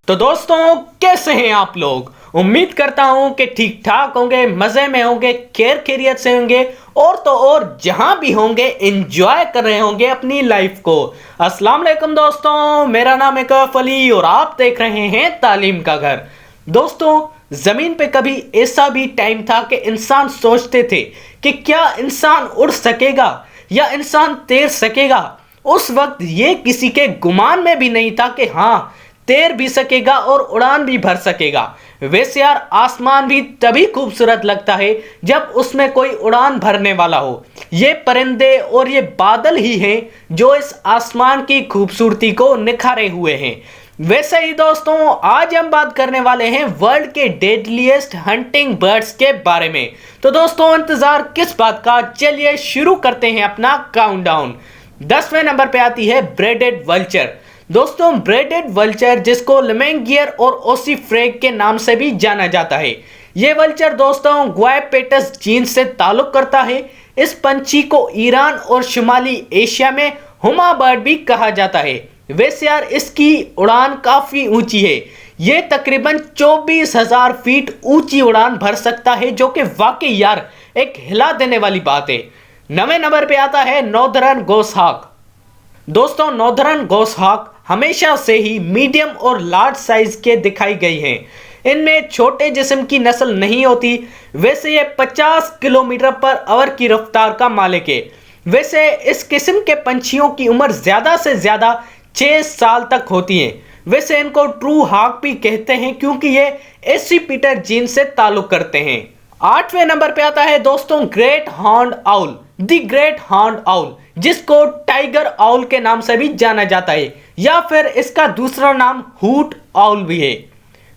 तो दोस्तों कैसे हैं आप लोग। उम्मीद करता हूं कि ठीक ठाक होंगे, मजे में होंगे, खैरियत से होंगे और तो और जहां भी होंगे एंजॉय कर रहे होंगे अपनी लाइफ को। अस्सलाम वालेकुम दोस्तों, मेरा नाम है कैफ अली और आप देख रहे हैं तालीम का घर। दोस्तों जमीन पे कभी ऐसा भी टाइम था कि इंसान सोचते थे कि क्या इंसान उड़ सकेगा या इंसान तैर सकेगा। उस वक्त ये किसी के गुमान में भी नहीं था कि हाँ तैर भी सकेगा और उड़ान भी भर सकेगा। वैसे यार आसमान भी तभी खूबसूरत लगता है जब उसमें कोई उड़ान भरने वाला हो। ये परिंदे और ये बादल ही हैं जो इस आसमान की खूबसूरती को निखारे हुए हैं। वैसे ही दोस्तों आज हम बात करने वाले हैं वर्ल्ड के डेडलीस्ट हंटिंग बर्ड्स के बारे में। तो दोस्तों इंतजार किस बात का, चलिए शुरू करते हैं अपना काउंटडाउन। 10वें नंबर पे आती है ब्रेडेड वल्चर। दोस्तों ब्रेडेड वल्चर जिसको लेमेंगियर और ओसिफ्रेग के नाम से भी जाना जाता है, ये वल्चर दोस्तों ग्वाइपेटस जीन्स से ताल्लुक करता है। इस पंछी को ईरान और शुमाली एशिया में हुमा बर्ड भी कहा जाता है। वैसे यार इसकी उड़ान काफी ऊंची है, ये तकरीबन 24,000 फीट ऊंची उड़ान भर सकता है, जो कि वाकई यार एक हिला देने वाली बात है। 9वें नंबर पे आता है नॉर्दर्न गोसहॉक। दोस्तों नॉर्दर्न गोसहॉक हमेशा से ही मीडियम और लार्ज साइज के दिखाई गई हैं। इनमें छोटे जिस्म की नस्ल नहीं होती। वैसे ये 50 किलोमीटर पर आवर की रफ्तार का मालिक है। वैसे इस किस्म के पंछियों की उम्र ज्यादा से ज्यादा 6 साल तक होती है। वैसे इनको ट्रू हॉक भी कहते हैं क्योंकि ये एसीपीटर जीन से ताल्लुक करते हैं। 8वें नंबर पे आता है दोस्तों great horned owl, the great horned owl, जिसको टाइगर आउल के नाम से भी जाना जाता है या फिर इसका दूसरा नाम हूट आउल भी है।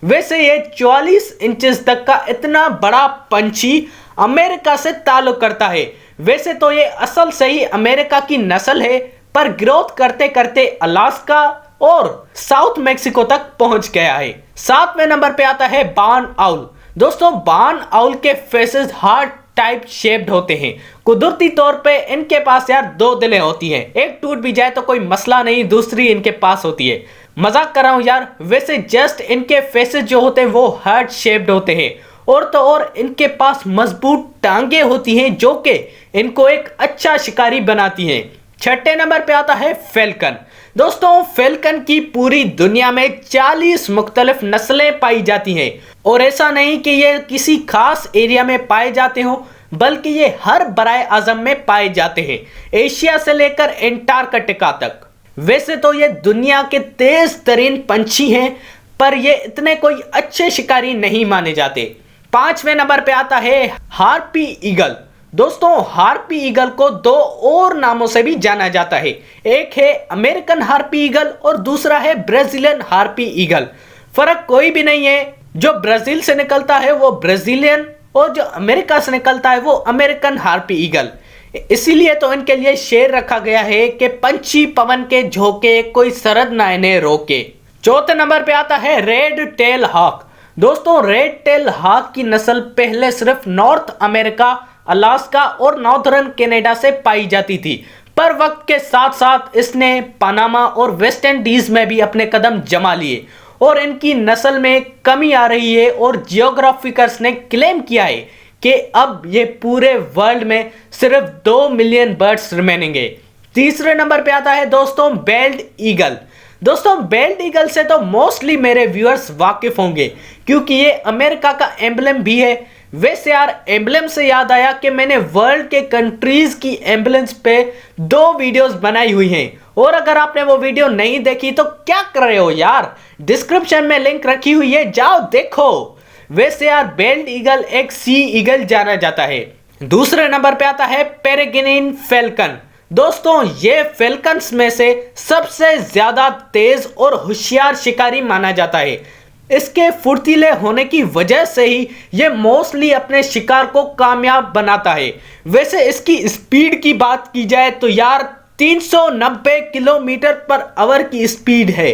वैसे ये 44 इंचेस तक का इतना बड़ा पंछी अमेरिका से ताल्लुक करता है। वैसे तो ये असल से ही अमेरिका की नस्ल है, पर ग्रोथ करते करते अलास्का और साउथ मैक्सिको तक पहुंच गया है। 7वें नंबर पे आता है बार्न आउल। दोस्तों बार्न आउल के फेसेस हार्ट टाइप शेप्ड होते हैं। कुदरती तौर पे इनके पास यार 2 दिलें होती हैं, एक टूट भी जाए तो कोई मसला नहीं, दूसरी इनके पास होती है। मजाक कर रहा हूं यार। वैसे जस्ट इनके फेसेस जो होते हैं वो हार्ट शेप्ड होते हैं और तो और इनके पास मजबूत टांगे होती हैं जो कि इनको एक अच्छा शिकारी बनाती हैं। 6ठे नंबर पे आता है फेल्कन। दोस्तों फेल्कन की पूरी दुनिया में 40 मुख्तलिफ नस्लें पाई जाती हैं और ऐसा नहीं कि ये किसी खास एरिया में पाए जाते हों, बल्कि ये हर बराए आजम में पाए जाते हैं, एशिया से लेकर एंटार्कटिका तक। वैसे तो ये दुनिया के तेज तरीन पंछी हैं, पर ये इतने कोई अच्छे शिकारी नहीं माने जाते। 5वें नंबर पे आता है हार्पी ईगल। दोस्तों हार्पी ईगल को 2 और नामों से भी जाना जाता है, एक है अमेरिकन हार्पी ईगल और दूसरा है ब्राजीलियन हार्पी ईगल। फर्क कोई भी नहीं है, जो ब्राजील से निकलता है वो ब्राजीलियन और जो अमेरिका से निकलता है वो अमेरिकन हार्पी ईगल। इसीलिए तो इनके लिए शेर रखा गया है कि पंछी पवन के झोंके कोई सरद ना इन्हें रोके। 4थे नंबर पे आता है रेड टेल हॉक। दोस्तों रेड टेल हॉक की नस्ल पहले सिर्फ नॉर्थ अमेरिका, अलास्का और नॉर्दर्न कनाडा से पाई जाती थी, पर वक्त के साथ साथ इसने पनामा और वेस्ट इंडीज में भी अपने कदम जमा लिए और इनकी नस्ल में कमी आ रही है। और जियोग्राफिकर्स ने क्लेम किया है कि अब ये पूरे वर्ल्ड में सिर्फ 2 मिलियन बर्ड्स रिमेनिंग है। 3रे नंबर पे आता है दोस्तों बेल्ड ईगल। दोस्तों बेल्ट ईगल से तो मोस्टली मेरे व्यूअर्स वाकिफ होंगे क्योंकि ये अमेरिका का एम्बलम भी है। वैसे यार एम्बलम से याद आया कि मैंने वर्ल्ड के कंट्रीज की एम्बुलेंस पे 2 वीडियोस बनाई हुई हैं और अगर आपने वो वीडियो नहीं देखी तो क्या कर रहे हो यार, डिस्क्रिप्शन में लिंक रखी हुई है, जाओ देखो। वैसे यार बेल्ट ईगल एक सी ईगल जाना जाता है। 2रे नंबर पे आता है पेरेग्रिन फैल्कन। दोस्तों ये फैल्कन्स में से सबसे ज्यादा तेज और होशियार शिकारी माना जाता है। इसके फुर्तीले होने की वजह से ही ये मोस्टली अपने शिकार को कामयाब बनाता है। वैसे इसकी स्पीड की बात की जाए तो यार 390 किलोमीटर पर आवर की स्पीड है।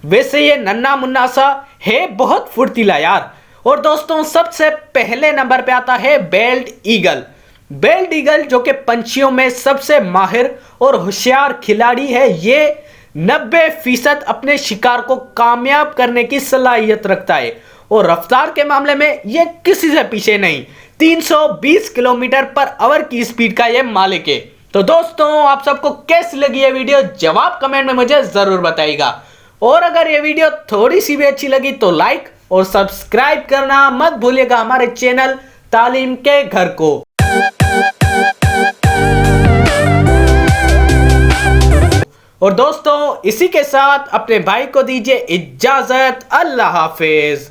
वैसे ये नन्ना मुन्ना सा है, बहुत फुर्तीला यार। और दोस्तों सबसे पहले नंबर पे आता है बेल्ट ईगल। बेल्ट ईगल जो कि पंछियों में सबसे माहिर और होशियार खिलाड़ी है, ये 90% अपने शिकार को कामयाब करने की सलाहियत रखता है और रफ्तार के मामले में यह किसी से पीछे नहीं। 320 किलोमीटर पर आवर की स्पीड का यह मालिक है। तो दोस्तों, आप सबको कैसी लगी ये वीडियो, जवाब कमेंट में मुझे जरूर बताइएगा। और अगर ये वीडियो थोड़ी सी भी अच्छी लगी तो लाइक और सब्सक्राइब करना मत भूलिएगा हमारे चैनल तालीम के घर को। और दोस्तों, इसी के साथ अपने भाई को दीजिए इजाजत। अल्लाह हाफिज।